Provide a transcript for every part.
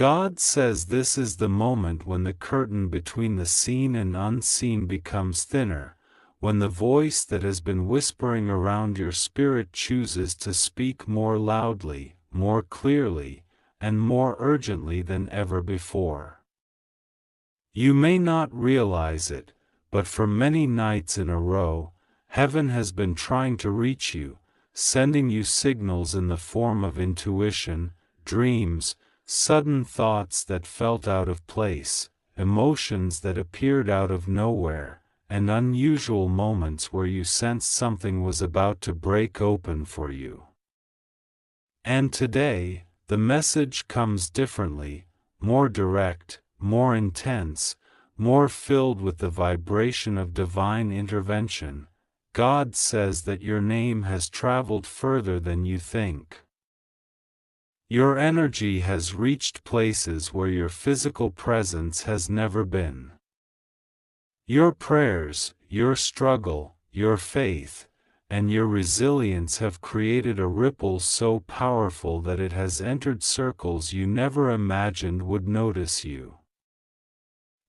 God says this is the moment when the curtain between the seen and unseen becomes thinner, when the voice that has been whispering around your spirit chooses to speak more loudly, more clearly, and more urgently than ever before. You may not realize it, but for many nights in a row, heaven has been trying to reach you, sending you signals in the form of intuition, dreams, sudden thoughts that felt out of place, emotions that appeared out of nowhere, and unusual moments where you sensed something was about to break open for you. And today, the message comes differently, more direct, more intense, more filled with the vibration of divine intervention. God says that your name has traveled further than you think. Your energy has reached places where your physical presence has never been. Your prayers, your struggle, your faith, and your resilience have created a ripple so powerful that it has entered circles you never imagined would notice you.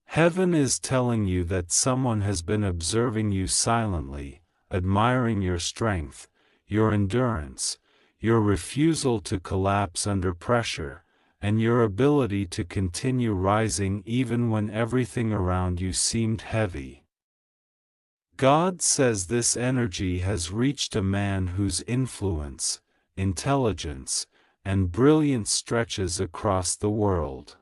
Heaven is telling you that someone has been observing you silently, admiring your strength, your endurance, your refusal to collapse under pressure, and your ability to continue rising even when everything around you seemed heavy. God says this energy has reached a man whose influence, intelligence, and brilliance stretches across the world.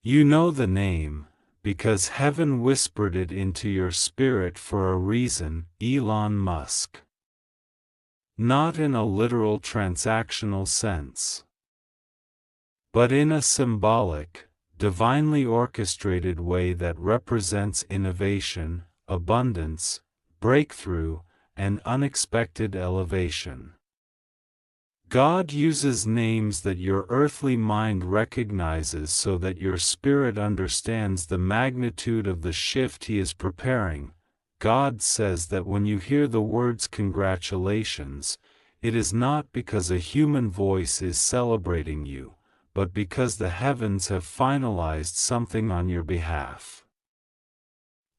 You know the name, because heaven whispered it into your spirit for a reason: Elon Musk. Not in a literal transactional sense, but in a symbolic, divinely orchestrated way that represents innovation, abundance, breakthrough, and unexpected elevation. God uses names that your earthly mind recognizes so that your spirit understands the magnitude of the shift He is preparing. God says that when you hear the words congratulations, it is not because a human voice is celebrating you, but because the heavens have finalized something on your behalf.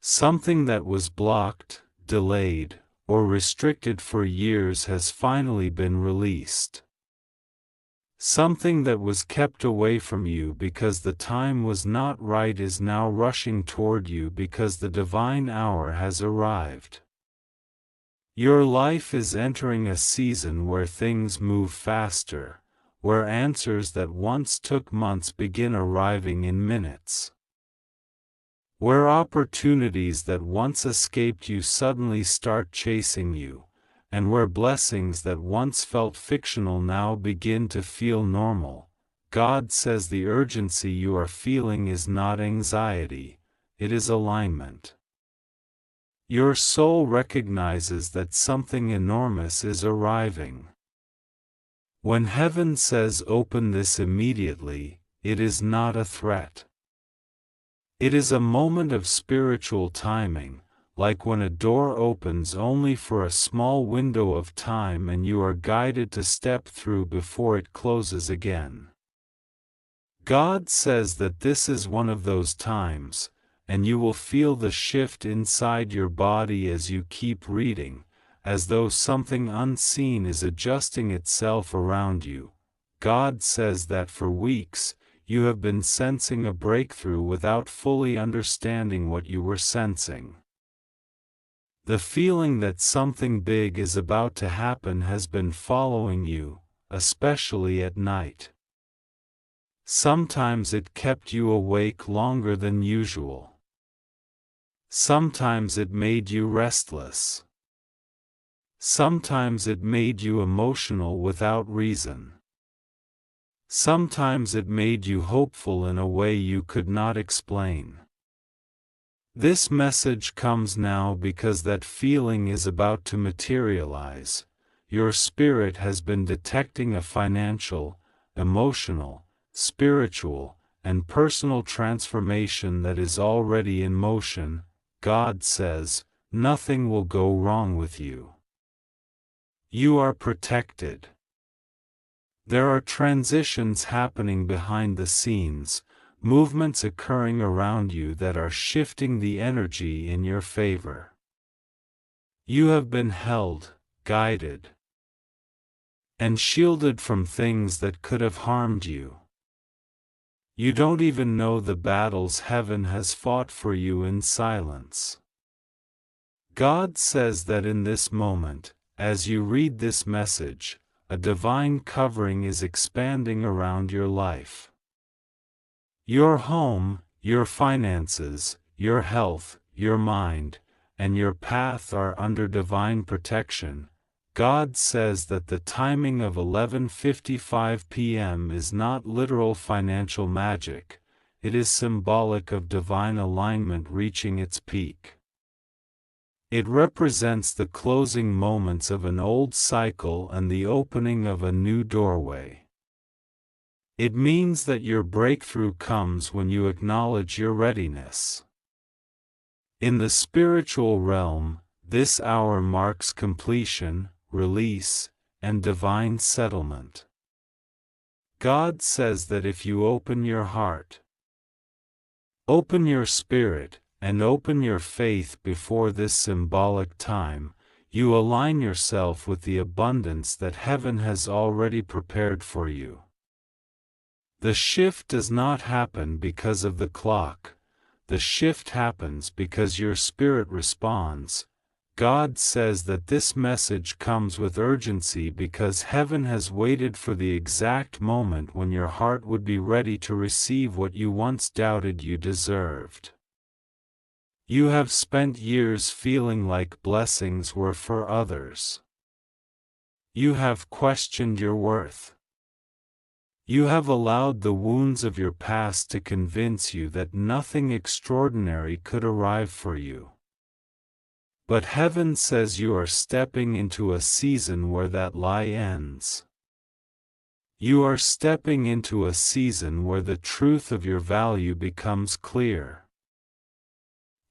Something that was blocked, delayed, or restricted for years has finally been released. Something that was kept away from you because the time was not right is now rushing toward you because the divine hour has arrived. Your life is entering a season where things move faster, where answers that once took months begin arriving in minutes. Where opportunities that once escaped you suddenly start chasing you, and where blessings that once felt fictional now begin to feel normal. God says the urgency you are feeling is not anxiety, it is alignment. Your soul recognizes that something enormous is arriving. When heaven says open this immediately, it is not a threat. It is a moment of spiritual timing, like when a door opens only for a small window of time and you are guided to step through before it closes again. God says that this is one of those times, and you will feel the shift inside your body as you keep reading, as though something unseen is adjusting itself around you. God says that for weeks, you have been sensing a breakthrough without fully understanding what you were sensing. The feeling that something big is about to happen has been following you, especially at night. Sometimes it kept you awake longer than usual. Sometimes it made you restless. Sometimes it made you emotional without reason. Sometimes it made you hopeful in a way you could not explain. This message comes now because that feeling is about to materialize. Your spirit has been detecting a financial, emotional, spiritual, and personal transformation that is already in motion. God says, nothing will go wrong with you. You are protected. There are transitions happening behind the scenes, movements occurring around you that are shifting the energy in your favor. You have been held, guided, and shielded from things that could have harmed you. You don't even know the battles heaven has fought for you in silence. God says that in this moment, as you read this message, a divine covering is expanding around your life. Your home, your finances, your health, your mind, and your path are under divine protection. God says that the timing of 11:55 p.m. is not literal financial magic, it is symbolic of divine alignment reaching its peak. It represents the closing moments of an old cycle and the opening of a new doorway. It means that your breakthrough comes when you acknowledge your readiness. In the spiritual realm, this hour marks completion, release, and divine settlement. God says that if you open your heart, open your spirit, and open your faith before this symbolic time, you align yourself with the abundance that heaven has already prepared for you. The shift does not happen because of the clock. The shift happens because your spirit responds. God says that this message comes with urgency because heaven has waited for the exact moment when your heart would be ready to receive what you once doubted you deserved. You have spent years feeling like blessings were for others. You have questioned your worth. You have allowed the wounds of your past to convince you that nothing extraordinary could arrive for you. But heaven says you are stepping into a season where that lie ends. You are stepping into a season where the truth of your value becomes clear.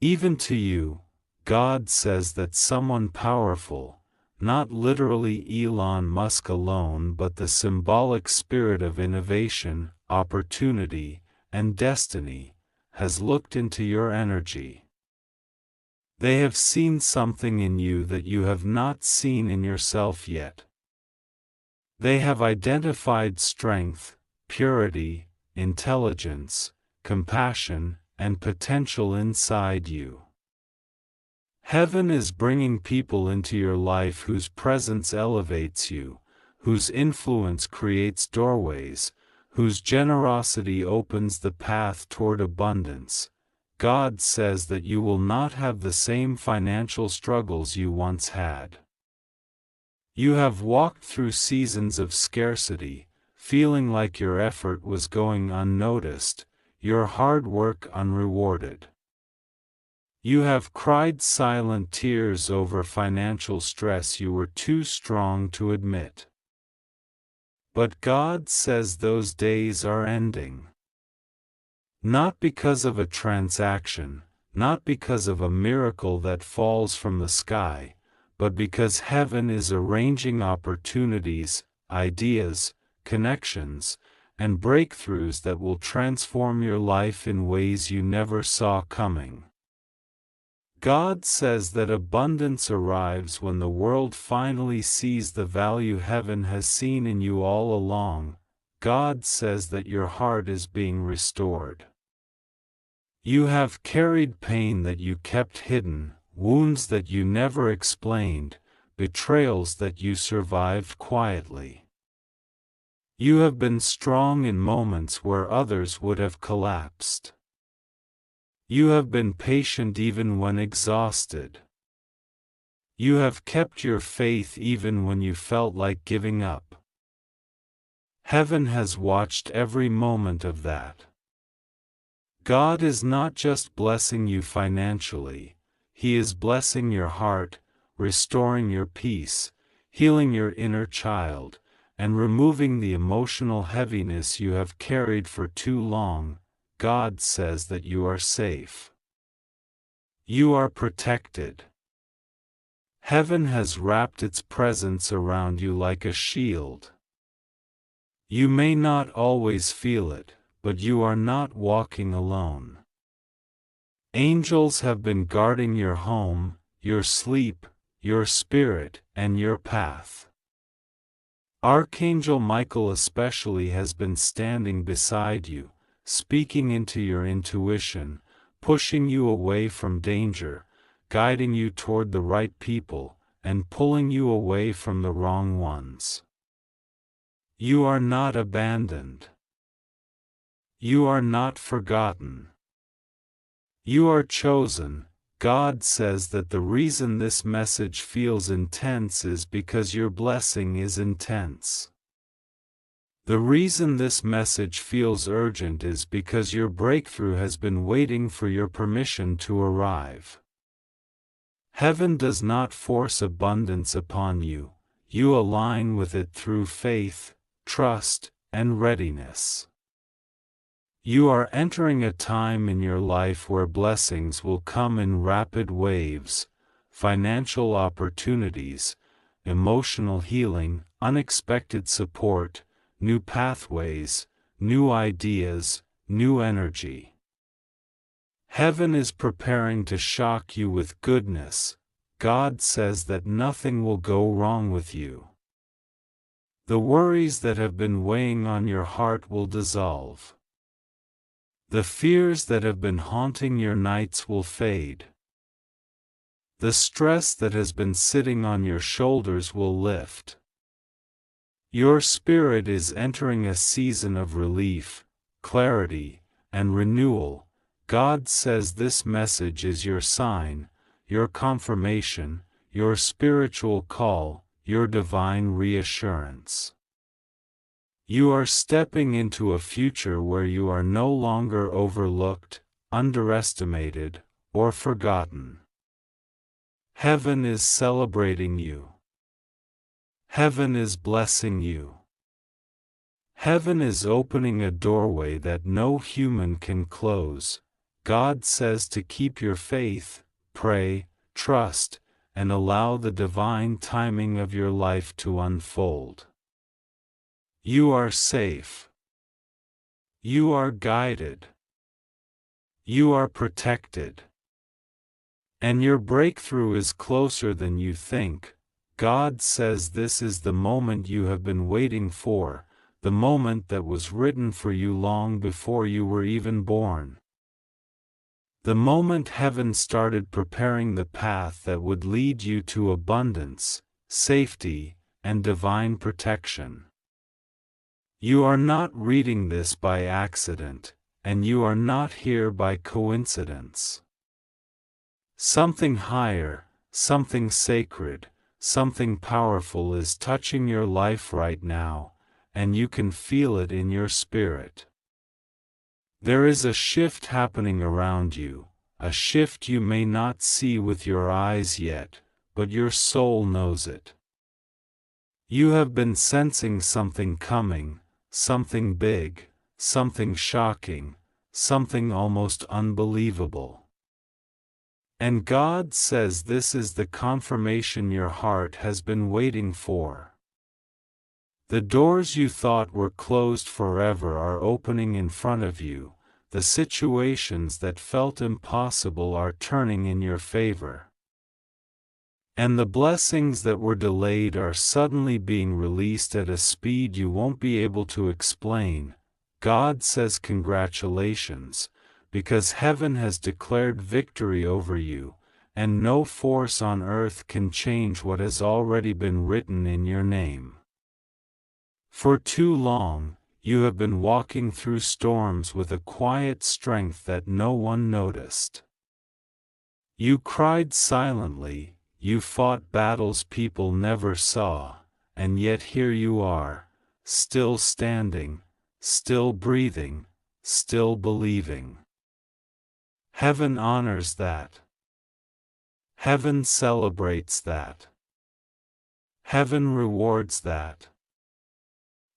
Even to you, God says that someone powerful, not literally Elon Musk alone but the symbolic spirit of innovation, opportunity, and destiny, has looked into your energy. They have seen something in you that you have not seen in yourself yet. They have identified strength, purity, intelligence, compassion, and potential inside you. Heaven is bringing people into your life whose presence elevates you, whose influence creates doorways, whose generosity opens the path toward abundance. God says that you will not have the same financial struggles you once had. You have walked through seasons of scarcity, feeling like your effort was going unnoticed, your hard work unrewarded. You have cried silent tears over financial stress you were too strong to admit. But God says those days are ending. Not because of a transaction, not because of a miracle that falls from the sky, but because heaven is arranging opportunities, ideas, connections, and breakthroughs that will transform your life in ways you never saw coming. God says that abundance arrives when the world finally sees the value heaven has seen in you all along. God says that your heart is being restored. You have carried pain that you kept hidden, wounds that you never explained, betrayals that you survived quietly. You have been strong in moments where others would have collapsed. You have been patient even when exhausted. You have kept your faith even when you felt like giving up. Heaven has watched every moment of that. God is not just blessing you financially, He is blessing your heart, restoring your peace, healing your inner child, and removing the emotional heaviness you have carried for too long. God says that you are safe. You are protected. Heaven has wrapped its presence around you like a shield. You may not always feel it, but you are not walking alone. Angels have been guarding your home, your sleep, your spirit, and your path. Archangel Michael especially has been standing beside you, speaking into your intuition, pushing you away from danger, guiding you toward the right people, and pulling you away from the wrong ones. You are not abandoned. You are not forgotten. You are chosen. God says that the reason this message feels intense is because your blessing is intense. The reason this message feels urgent is because your breakthrough has been waiting for your permission to arrive. Heaven does not force abundance upon you, you align with it through faith, trust, and readiness. You are entering a time in your life where blessings will come in rapid waves, financial opportunities, emotional healing, unexpected support, new pathways, new ideas, new energy. Heaven is preparing to shock you with goodness. God says that nothing will go wrong with you. The worries that have been weighing on your heart will dissolve. The fears that have been haunting your nights will fade. The stress that has been sitting on your shoulders will lift. Your spirit is entering a season of relief, clarity, and renewal. God says this message is your sign, your confirmation, your spiritual call, your divine reassurance. You are stepping into a future where you are no longer overlooked, underestimated, or forgotten. Heaven is celebrating you. Heaven is blessing you. Heaven is opening a doorway that no human can close. God says to keep your faith, pray, trust, and allow the divine timing of your life to unfold. You are safe. You are guided. You are protected. And your breakthrough is closer than you think. God says this is the moment you have been waiting for, the moment that was written for you long before you were even born. The moment heaven started preparing the path that would lead you to abundance, safety, and divine protection. You are not reading this by accident, and you are not here by coincidence. Something higher, something sacred, something powerful is touching your life right now, and you can feel it in your spirit. There is a shift happening around you, a shift you may not see with your eyes yet, but your soul knows it. You have been sensing something coming, something big, something shocking, something almost unbelievable. And God says this is the confirmation your heart has been waiting for. The doors you thought were closed forever are opening in front of you, the situations that felt impossible are turning in your favor. And the blessings that were delayed are suddenly being released at a speed you won't be able to explain. God says congratulations, because heaven has declared victory over you, and no force on earth can change what has already been written in your name. For too long, you have been walking through storms with a quiet strength that no one noticed. You cried silently, you fought battles people never saw, and yet here you are, still standing, still breathing, still believing. Heaven honors that. Heaven celebrates that. Heaven rewards that.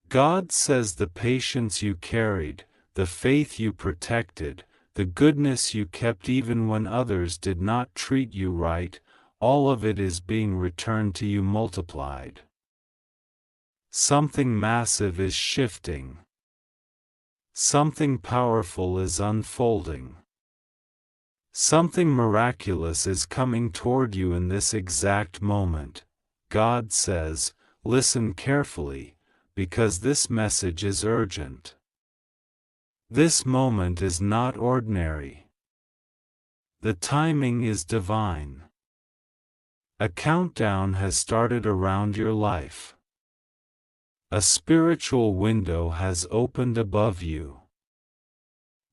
God says the patience you carried, the faith you protected, the goodness you kept even when others did not treat you right, all of it is being returned to you multiplied. Something massive is shifting. Something powerful is unfolding. Something miraculous is coming toward you in this exact moment. God says, listen carefully, because this message is urgent. This moment is not ordinary. The timing is divine. A countdown has started around your life. A spiritual window has opened above you.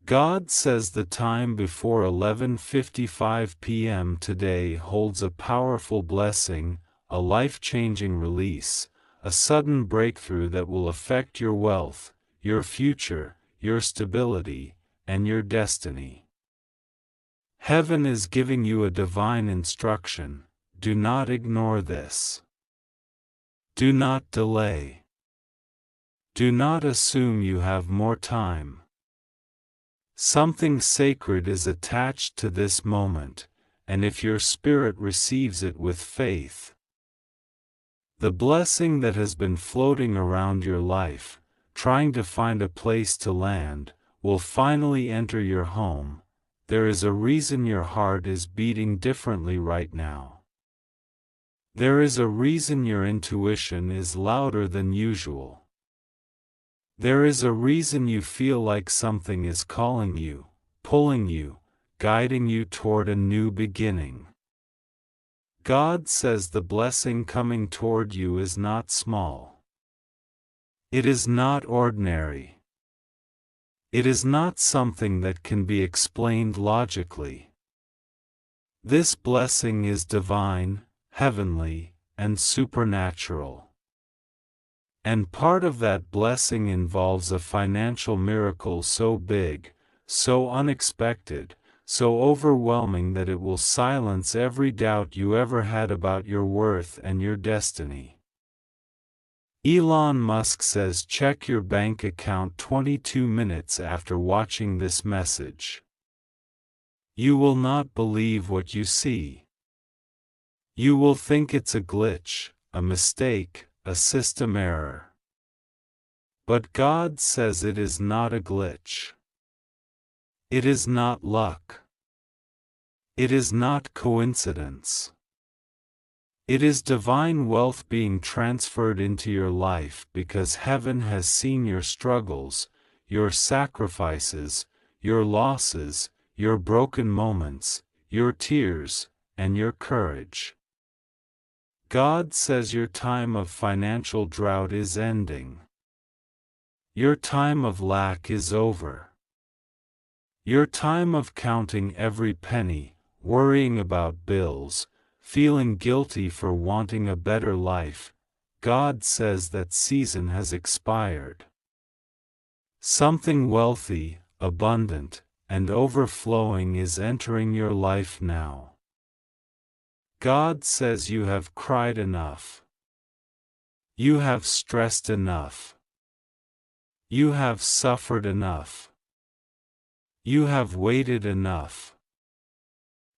God says the time before 11:55 p.m. today holds a powerful blessing, a life-changing release, a sudden breakthrough that will affect your wealth, your future, your stability, and your destiny. Heaven is giving you a divine instruction. Do not ignore this. Do not delay. Do not assume you have more time. Something sacred is attached to this moment, and if your spirit receives it with faith, the blessing that has been floating around your life, trying to find a place to land, will finally enter your home. There is a reason your heart is beating differently right now. There is a reason your intuition is louder than usual. There is a reason you feel like something is calling you, pulling you, guiding you toward a new beginning. God says the blessing coming toward you is not small. It is not ordinary. It is not something that can be explained logically. This blessing is divine, heavenly, and supernatural. And part of that blessing involves a financial miracle so big, so unexpected, so overwhelming that it will silence every doubt you ever had about your worth and your destiny. Elon Musk says check your bank account 22 minutes after watching this message. You will not believe what you see. You will think it's a glitch, a mistake, a system error. But God says it is not a glitch. It is not luck. It is not coincidence. It is divine wealth being transferred into your life because heaven has seen your struggles, your sacrifices, your losses, your broken moments, your tears, and your courage. God says your time of financial drought is ending. Your time of lack is over. Your time of counting every penny, worrying about bills, feeling guilty for wanting a better life, God says that season has expired. Something wealthy, abundant, and overflowing is entering your life now. God says you have cried enough. You have stressed enough. You have suffered enough. You have waited enough.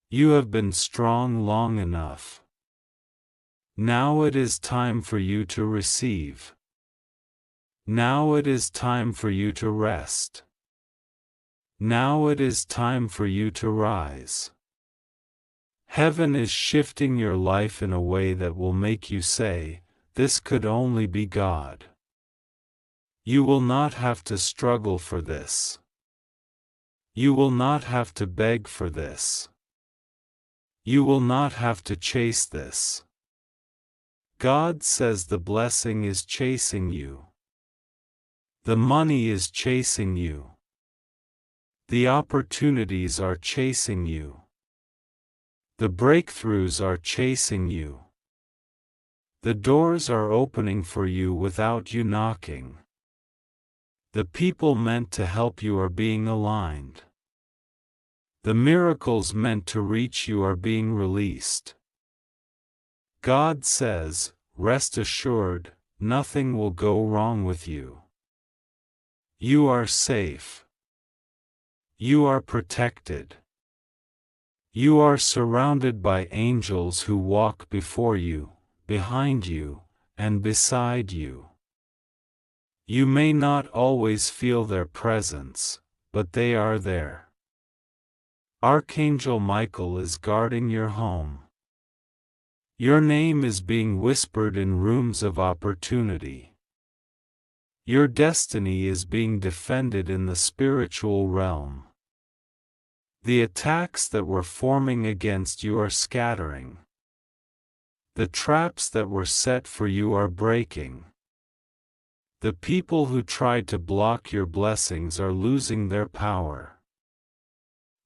You have been strong long enough. Now it is time for you to receive. Now it is time for you to rest. Now it is time for you to rise. Heaven is shifting your life in a way that will make you say, this could only be God. You will not have to struggle for this. You will not have to beg for this. You will not have to chase this. God says the blessing is chasing you. The money is chasing you. The opportunities are chasing you. The breakthroughs are chasing you. The doors are opening for you without you knocking. The people meant to help you are being aligned. The miracles meant to reach you are being released. God says, rest assured, nothing will go wrong with you. You are safe. You are protected. You are surrounded by angels who walk before you, behind you, and beside you. You may not always feel their presence, but they are there. Archangel Michael is guarding your home. Your name is being whispered in rooms of opportunity. Your destiny is being defended in the spiritual realm. The attacks that were forming against you are scattering. The traps that were set for you are breaking. The people who tried to block your blessings are losing their power.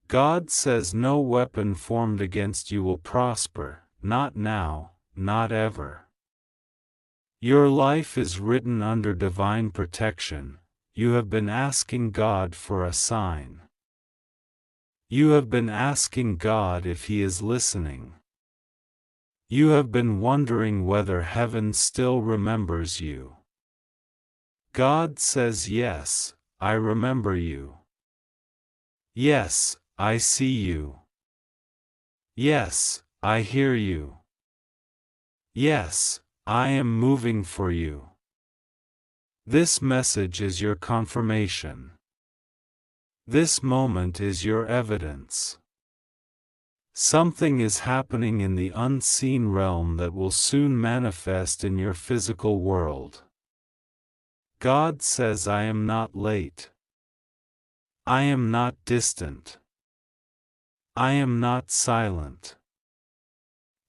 God says no weapon formed against you will prosper, not now, not ever. Your life is written under divine protection. You have been asking God for a sign. You have been asking God if He is listening. You have been wondering whether heaven still remembers you. God says, yes, I remember you. Yes, I see you. Yes, I hear you. Yes, I am moving for you. This message is your confirmation. This moment is your evidence. Something is happening in the unseen realm that will soon manifest in your physical world. God says, I am not late. I am not distant. I am not silent.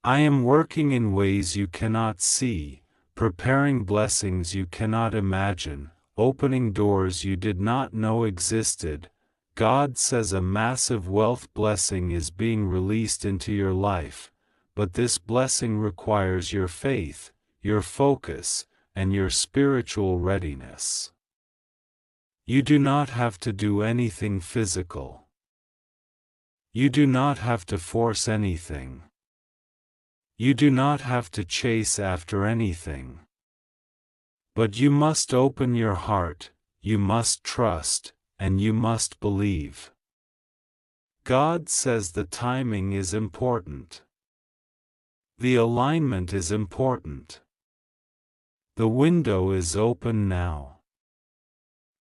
I am working in ways you cannot see, preparing blessings you cannot imagine, opening doors you did not know existed. God says a massive wealth blessing is being released into your life, but this blessing requires your faith, your focus, and your spiritual readiness. You do not have to do anything physical. You do not have to force anything. You do not have to chase after anything. But you must open your heart, you must trust, and you must believe. God says the timing is important. The alignment is important. The window is open now.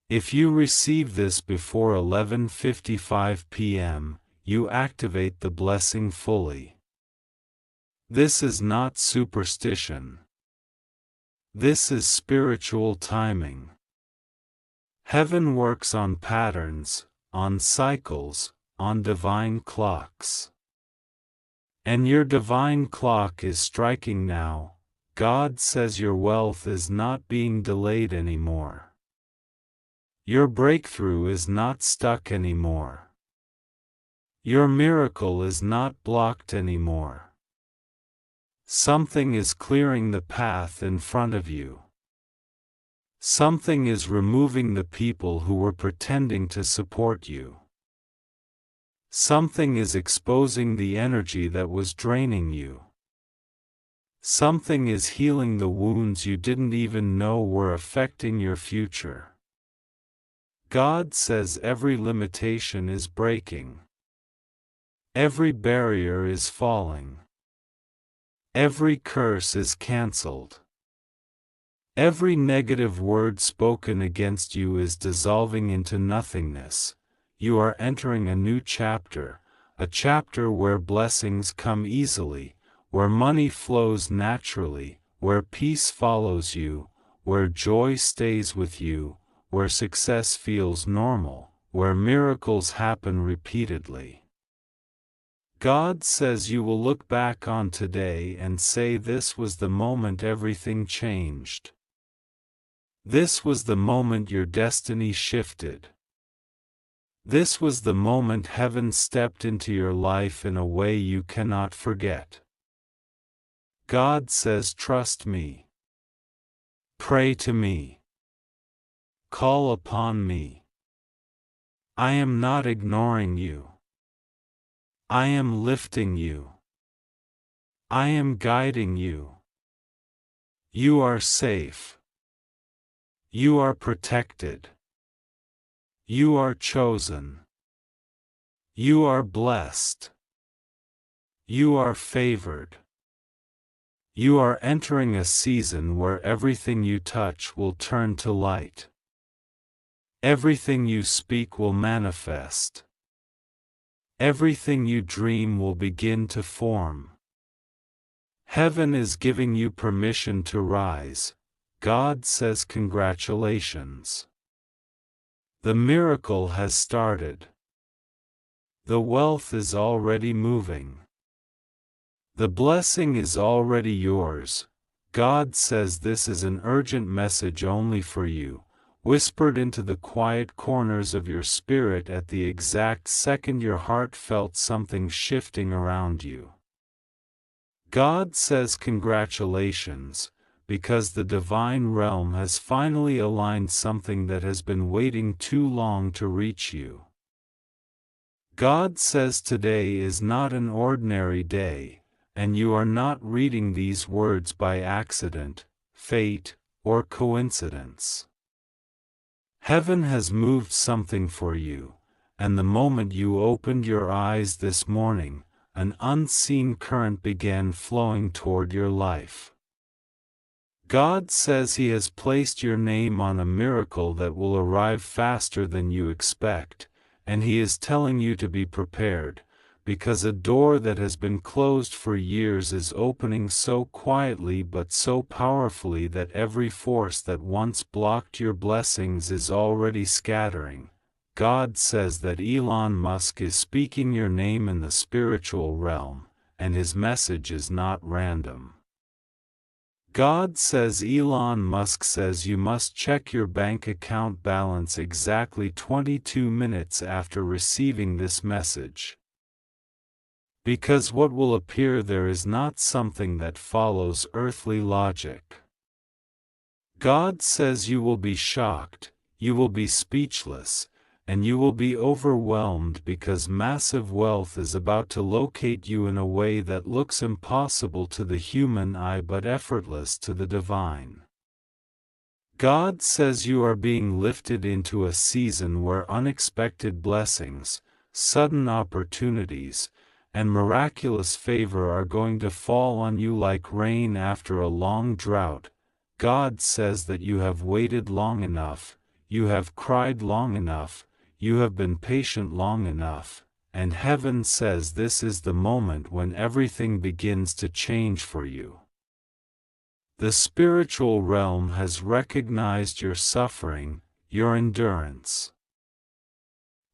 If you receive this before 11:55 p.m., you activate the blessing fully. This is not superstition. This is spiritual timing. Heaven works on patterns, on cycles, on divine clocks. And your divine clock is striking now. God says your wealth is not being delayed anymore. Your breakthrough is not stuck anymore. Your miracle is not blocked anymore. Something is clearing the path in front of you. Something is removing the people who were pretending to support you. Something is exposing the energy that was draining you. Something is healing the wounds you didn't even know were affecting your future. God says every limitation is breaking. Every barrier is falling. Every curse is cancelled. Every negative word spoken against you is dissolving into nothingness. You are entering a new chapter, a chapter where blessings come easily, where money flows naturally, where peace follows you, where joy stays with you, where success feels normal, where miracles happen repeatedly. God says you will look back on today and say this was the moment everything changed. This was the moment your destiny shifted. This was the moment heaven stepped into your life in a way you cannot forget. God says, trust me. Pray to me. Call upon me. I am not ignoring you. I am lifting you. I am guiding you. You are safe. You are protected. You are chosen. You are blessed. You are favored. You are entering a season where everything you touch will turn to light. Everything you speak will manifest. Everything you dream will begin to form. Heaven is giving you permission to rise. God says congratulations. The miracle has started. The wealth is already moving. The blessing is already yours. God says this is an urgent message only for you, whispered into the quiet corners of your spirit at the exact second your heart felt something shifting around you. God says congratulations, because the divine realm has finally aligned something that has been waiting too long to reach you. God says today is not an ordinary day, and you are not reading these words by accident, fate, or coincidence. Heaven has moved something for you, and the moment you opened your eyes this morning, an unseen current began flowing toward your life. God says He has placed your name on a miracle that will arrive faster than you expect, and He is telling you to be prepared, because a door that has been closed for years is opening so quietly but so powerfully that every force that once blocked your blessings is already scattering. God says that Elon Musk is speaking your name in the spiritual realm, and his message is not random. God says Elon Musk says you must check your bank account balance exactly 22 minutes after receiving this message. Because what will appear there is not something that follows earthly logic. God says you will be shocked, you will be speechless, and you will be overwhelmed because massive wealth is about to locate you in a way that looks impossible to the human eye but effortless to the divine. God says you are being lifted into a season where unexpected blessings, sudden opportunities, and miraculous favor are going to fall on you like rain after a long drought. God says that you have waited long enough, you have cried long enough, you have been patient long enough, and heaven says this is the moment when everything begins to change for you. The spiritual realm has recognized your suffering, your endurance,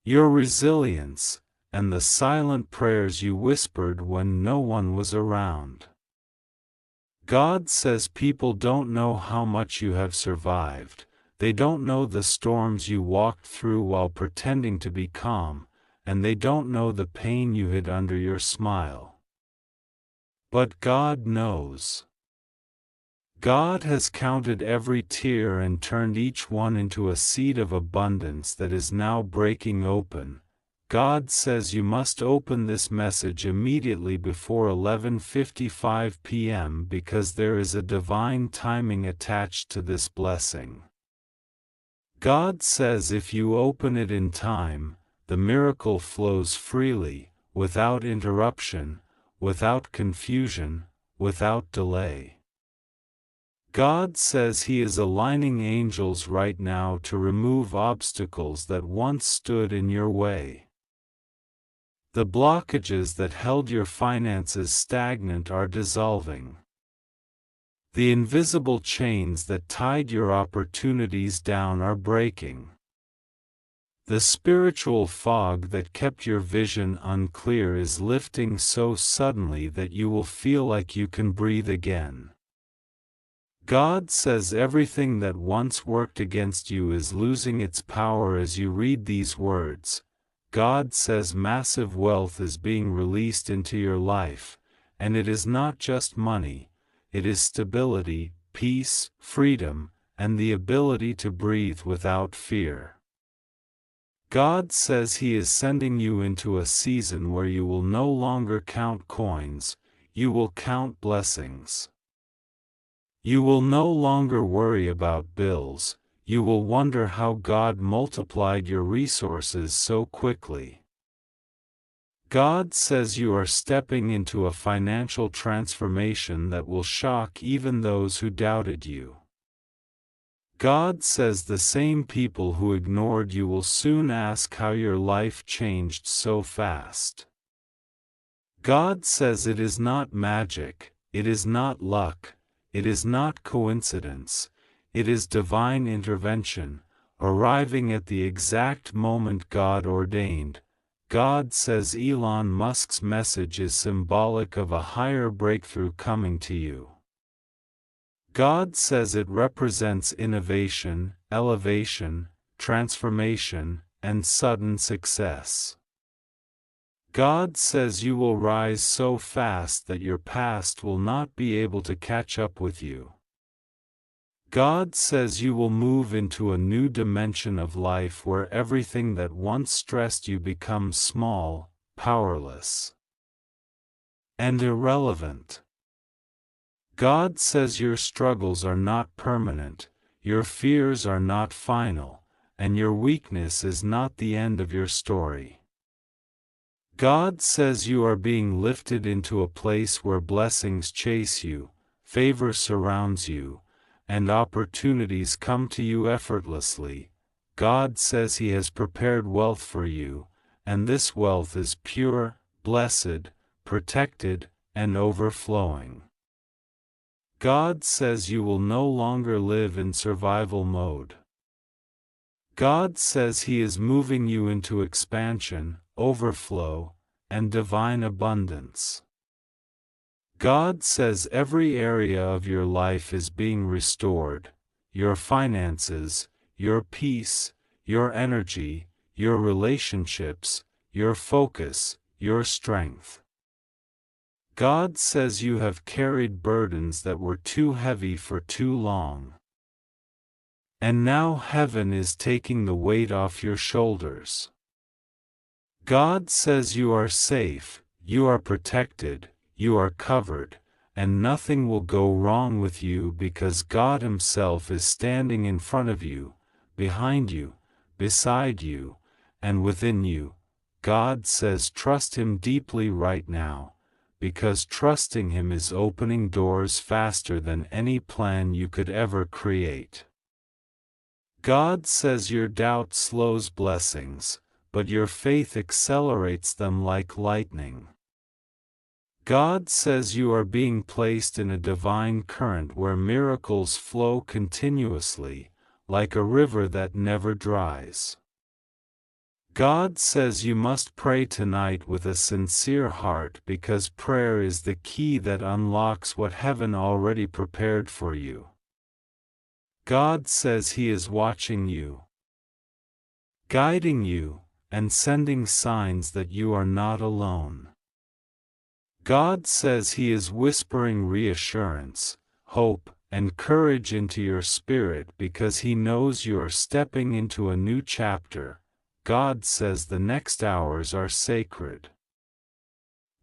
your resilience, and the silent prayers you whispered when no one was around. God says people don't know how much you have survived. They don't know the storms you walked through while pretending to be calm, and they don't know the pain you hid under your smile. But God knows. God has counted every tear and turned each one into a seed of abundance that is now breaking open. God says you must open this message immediately before 11:55 p.m. because there is a divine timing attached to this blessing. God says if you open it in time, the miracle flows freely, without interruption, without confusion, without delay. God says He is aligning angels right now to remove obstacles that once stood in your way. The blockages that held your finances stagnant are dissolving. The invisible chains that tied your opportunities down are breaking. The spiritual fog that kept your vision unclear is lifting so suddenly that you will feel like you can breathe again. God says everything that once worked against you is losing its power as you read these words. God says massive wealth is being released into your life, and it is not just money. It is stability, peace, freedom, and the ability to breathe without fear. God says He is sending you into a season where you will no longer count coins, you will count blessings. You will no longer worry about bills, you will wonder how God multiplied your resources so quickly. God says you are stepping into a financial transformation that will shock even those who doubted you. God says the same people who ignored you will soon ask how your life changed so fast. God says it is not magic, it is not luck, it is not coincidence, it is divine intervention, arriving at the exact moment God ordained. God says Elon Musk's message is symbolic of a higher breakthrough coming to you. God says it represents innovation, elevation, transformation, and sudden success. God says you will rise so fast that your past will not be able to catch up with you. God says you will move into a new dimension of life where everything that once stressed you becomes small, powerless, and irrelevant. God says your struggles are not permanent, your fears are not final, and your weakness is not the end of your story. God says you are being lifted into a place where blessings chase you, favor surrounds you, and opportunities come to you effortlessly. God says He has prepared wealth for you, and this wealth is pure, blessed, protected, and overflowing. God says you will no longer live in survival mode. God says He is moving you into expansion, overflow, and divine abundance. God says every area of your life is being restored: your finances, your peace, your energy, your relationships, your focus, your strength. God says you have carried burdens that were too heavy for too long. And now heaven is taking the weight off your shoulders. God says you are safe, you are protected, you are covered, and nothing will go wrong with you because God Himself is standing in front of you, behind you, beside you, and within you. God says trust Him deeply right now, because trusting Him is opening doors faster than any plan you could ever create. God says your doubt slows blessings, but your faith accelerates them like lightning. God says you are being placed in a divine current where miracles flow continuously, like a river that never dries. God says you must pray tonight with a sincere heart because prayer is the key that unlocks what heaven already prepared for you. God says He is watching you, guiding you, and sending signs that you are not alone. God says He is whispering reassurance, hope, and courage into your spirit because He knows you are stepping into a new chapter. God says the next hours are sacred.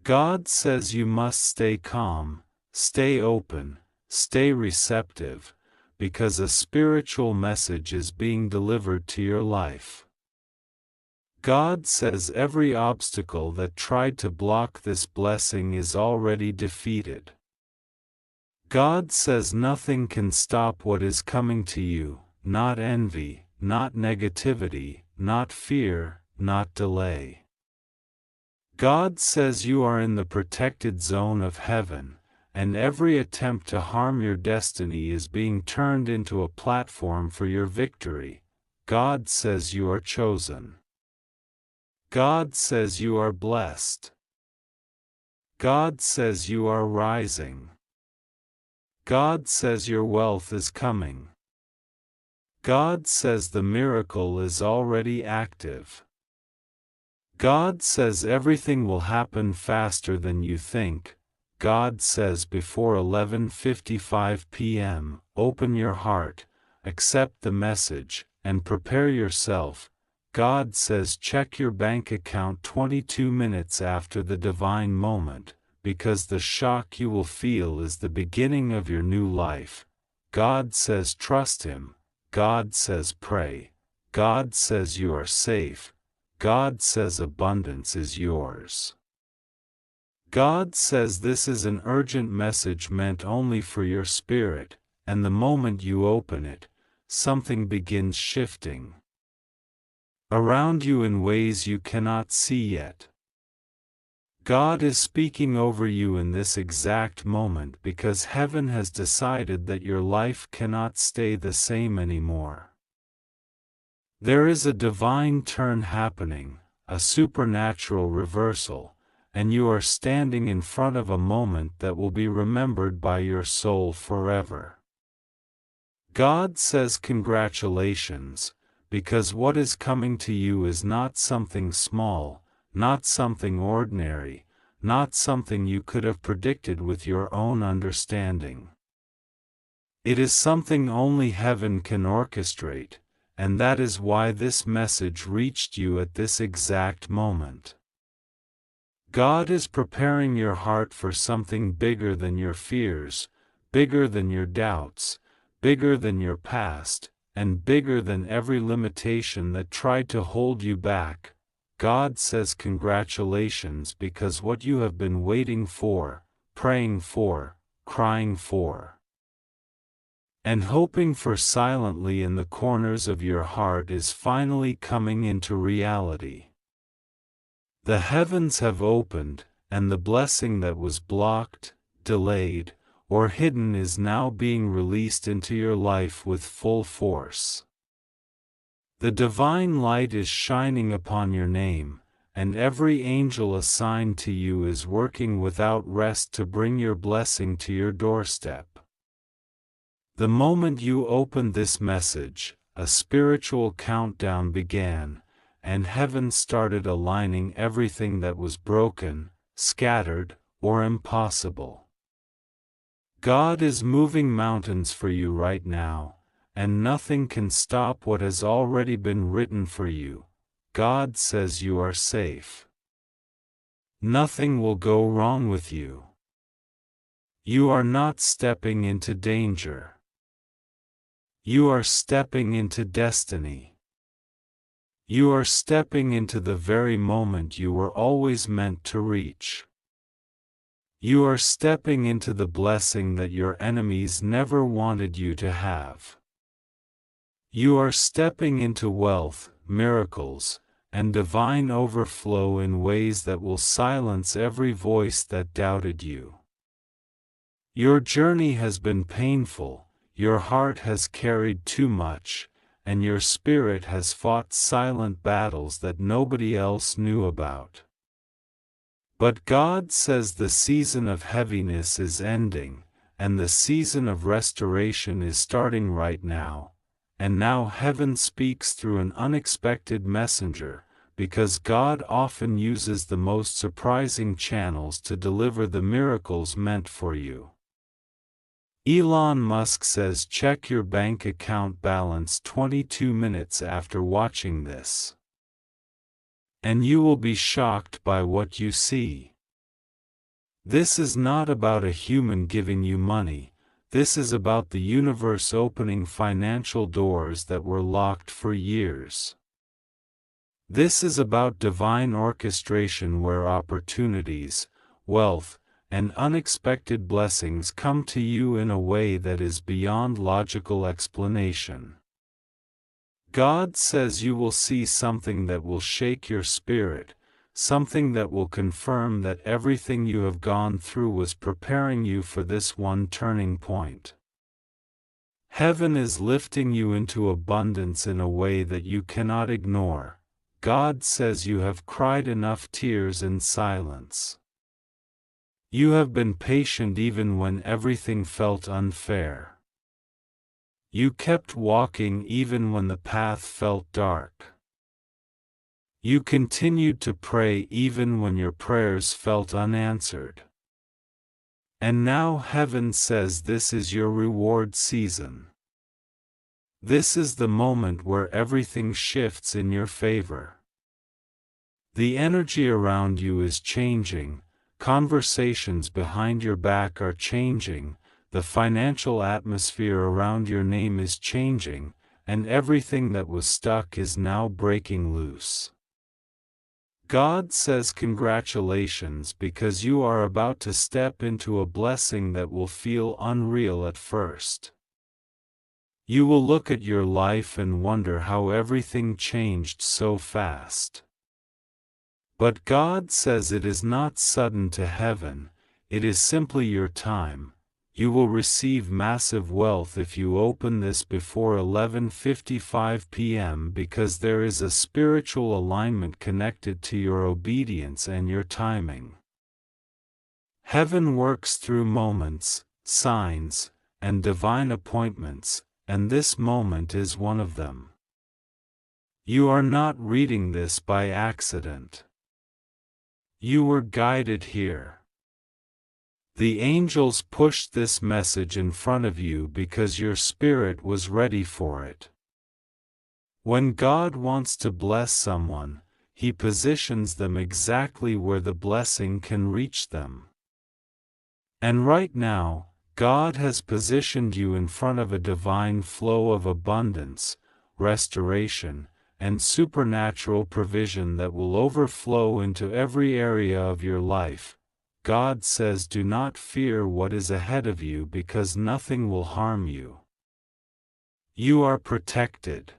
God says you must stay calm, stay open, stay receptive, because a spiritual message is being delivered to your life. God says every obstacle that tried to block this blessing is already defeated. God says nothing can stop what is coming to you, not envy, not negativity, not fear, not delay. God says you are in the protected zone of heaven, and every attempt to harm your destiny is being turned into a platform for your victory. God says you are chosen. God says you are blessed. God says you are rising. God says your wealth is coming. God says the miracle is already active. God says everything will happen faster than you think. God says before 11:55 p.m., open your heart, accept the message, and prepare yourself. God says check your bank account 22 minutes after the divine moment, because the shock you will feel is the beginning of your new life. God says trust Him. God says pray. God says you are safe. God says abundance is yours. God says this is an urgent message meant only for your spirit, and the moment you open it, something begins shifting around you in ways you cannot see yet. God is speaking over you in this exact moment because heaven has decided that your life cannot stay the same anymore. There is a divine turn happening, a supernatural reversal, and you are standing in front of a moment that will be remembered by your soul forever. God says congratulations, because what is coming to you is not something small, not something ordinary, not something you could have predicted with your own understanding. It is something only heaven can orchestrate, and that is why this message reached you at this exact moment. God is preparing your heart for something bigger than your fears, bigger than your doubts, bigger than your past, and bigger than every limitation that tried to hold you back. God says congratulations because what you have been waiting for, praying for, crying for, and hoping for silently in the corners of your heart is finally coming into reality. The heavens have opened, and the blessing that was blocked, delayed, or hidden is now being released into your life with full force. The divine light is shining upon your name, and every angel assigned to you is working without rest to bring your blessing to your doorstep. The moment you opened this message, a spiritual countdown began, and heaven started aligning everything that was broken, scattered, or impossible. God is moving mountains for you right now, and nothing can stop what has already been written for you. God says you are safe. Nothing will go wrong with you. You are not stepping into danger. You are stepping into destiny. You are stepping into the very moment you were always meant to reach. You are stepping into the blessing that your enemies never wanted you to have. You are stepping into wealth, miracles, and divine overflow in ways that will silence every voice that doubted you. Your journey has been painful, your heart has carried too much, and your spirit has fought silent battles that nobody else knew about. But God says the season of heaviness is ending, and the season of restoration is starting right now. And now heaven speaks through an unexpected messenger, because God often uses the most surprising channels to deliver the miracles meant for you. Elon Musk says check your bank account balance 22 minutes after watching this. And you will be shocked by what you see. This is not about a human giving you money, this is about the universe opening financial doors that were locked for years. This is about divine orchestration where opportunities, wealth, and unexpected blessings come to you in a way that is beyond logical explanation. God says you will see something that will shake your spirit, something that will confirm that everything you have gone through was preparing you for this one turning point. Heaven is lifting you into abundance in a way that you cannot ignore. God says you have cried enough tears in silence. You have been patient even when everything felt unfair. You kept walking even when the path felt dark. You continued to pray even when your prayers felt unanswered. And now heaven says this is your reward season. This is the moment where everything shifts in your favor. The energy around you is changing. Conversations behind your back are changing, the financial atmosphere around your name is changing, and everything that was stuck is now breaking loose. God says congratulations because you are about to step into a blessing that will feel unreal at first. You will look at your life and wonder how everything changed so fast. But God says it is not sudden to heaven, it is simply your time. You will receive massive wealth if you open this before 11:55 p.m. because there is a spiritual alignment connected to your obedience and your timing. Heaven works through moments, signs, and divine appointments, and this moment is one of them. You are not reading this by accident. You were guided here. The angels pushed this message in front of you because your spirit was ready for it. When God wants to bless someone, He positions them exactly where the blessing can reach them. And right now, God has positioned you in front of a divine flow of abundance, restoration, and supernatural provision that will overflow into every area of your life. God says, do not fear what is ahead of you because nothing will harm you. You are protected.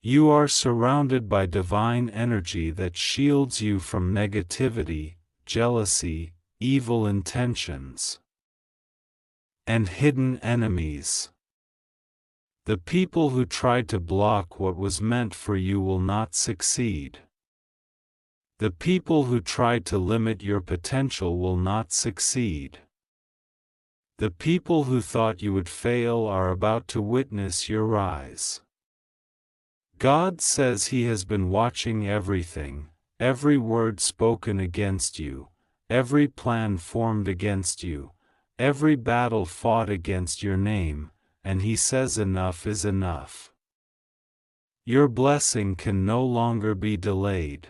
You are surrounded by divine energy that shields you from negativity, jealousy, evil intentions, and hidden enemies. The people who tried to block what was meant for you will not succeed. The people who tried to limit your potential will not succeed. The people who thought you would fail are about to witness your rise. God says He has been watching everything, every word spoken against you, every plan formed against you, every battle fought against your name, and He says enough is enough. Your blessing can no longer be delayed.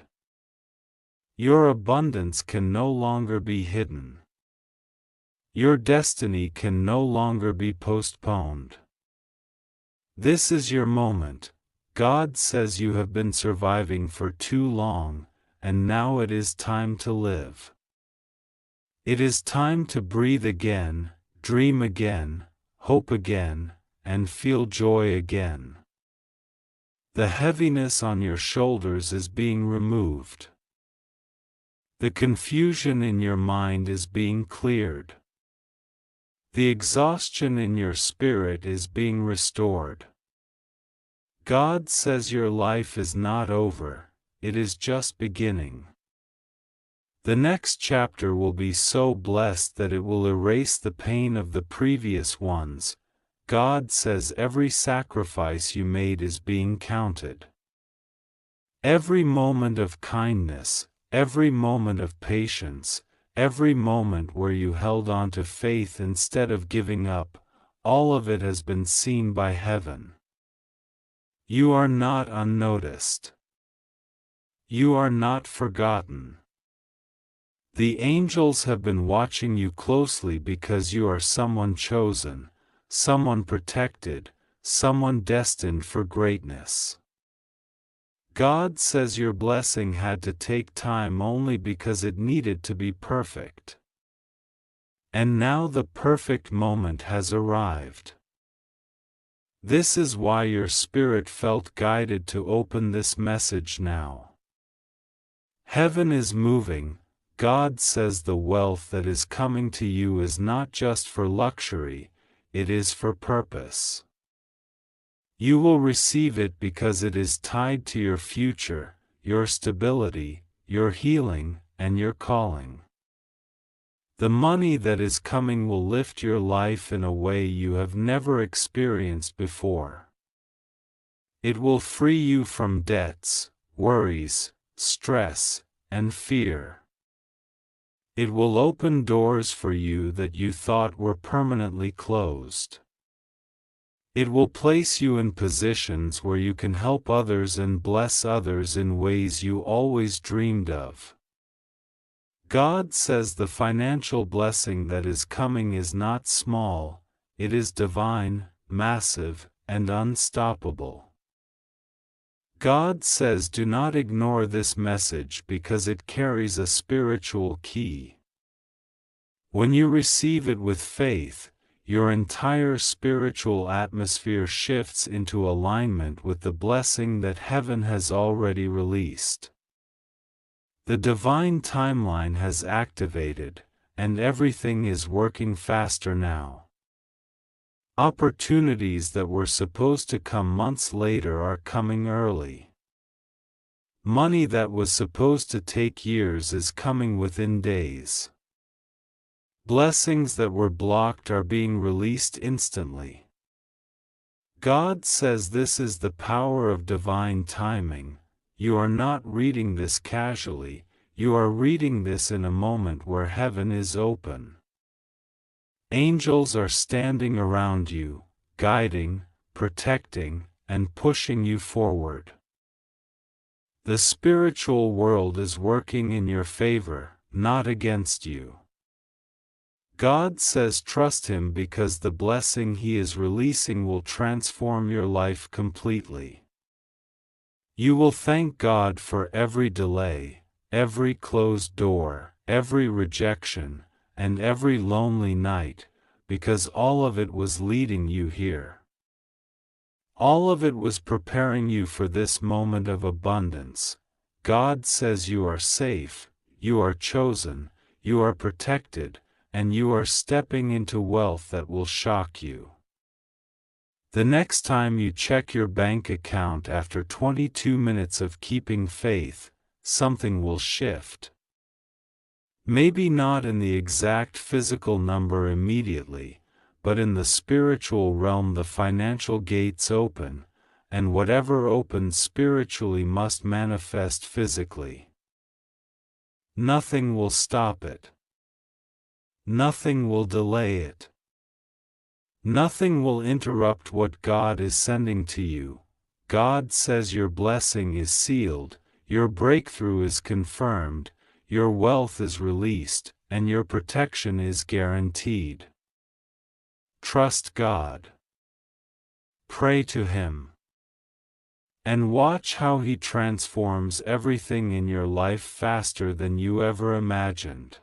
Your abundance can no longer be hidden. Your destiny can no longer be postponed. This is your moment. God says you have been surviving for too long, and now it is time to live. It is time to breathe again, dream again, hope again, and feel joy again. The heaviness on your shoulders is being removed. The confusion in your mind is being cleared. The exhaustion in your spirit is being restored. God says your life is not over, it is just beginning. The next chapter will be so blessed that it will erase the pain of the previous ones. God says every sacrifice you made is being counted. Every moment of kindness, every moment of patience, every moment where you held on to faith instead of giving up, all of it has been seen by heaven. You are not unnoticed. You are not forgotten. The angels have been watching you closely because you are someone chosen, someone protected, someone destined for greatness. God says your blessing had to take time only because it needed to be perfect. And now the perfect moment has arrived. This is why your spirit felt guided to open this message now. Heaven is moving. God says the wealth that is coming to you is not just for luxury, it is for purpose. You will receive it because it is tied to your future, your stability, your healing, and your calling. The money that is coming will lift your life in a way you have never experienced before. It will free you from debts, worries, stress, and fear. It will open doors for you that you thought were permanently closed. It will place you in positions where you can help others and bless others in ways you always dreamed of. God says the financial blessing that is coming is not small, it is divine, massive, and unstoppable. God says do not ignore this message because it carries a spiritual key. When you receive it with faith, your entire spiritual atmosphere shifts into alignment with the blessing that heaven has already released. The divine timeline has activated, and everything is working faster now. Opportunities that were supposed to come months later are coming early. Money that was supposed to take years is coming within days. Blessings that were blocked are being released instantly. God says this is the power of divine timing. You are not reading this casually, you are reading this in a moment where heaven is open. Angels are standing around you, guiding, protecting, and pushing you forward. The spiritual world is working in your favor, not against you. God says trust Him because the blessing He is releasing will transform your life completely. You will thank God for every delay, every closed door, every rejection, and every lonely night, because all of it was leading you here. All of it was preparing you for this moment of abundance. God says you are safe, you are chosen, you are protected, and you are stepping into wealth that will shock you. The next time you check your bank account after 22 minutes of keeping faith, something will shift. Maybe not in the exact physical number immediately, but in the spiritual realm the financial gates open, and whatever opens spiritually must manifest physically. Nothing will stop it. Nothing will delay it. Nothing will interrupt what God is sending to you. God says your blessing is sealed, your breakthrough is confirmed, your wealth is released, and your protection is guaranteed. Trust God. Pray to Him. And watch how He transforms everything in your life faster than you ever imagined.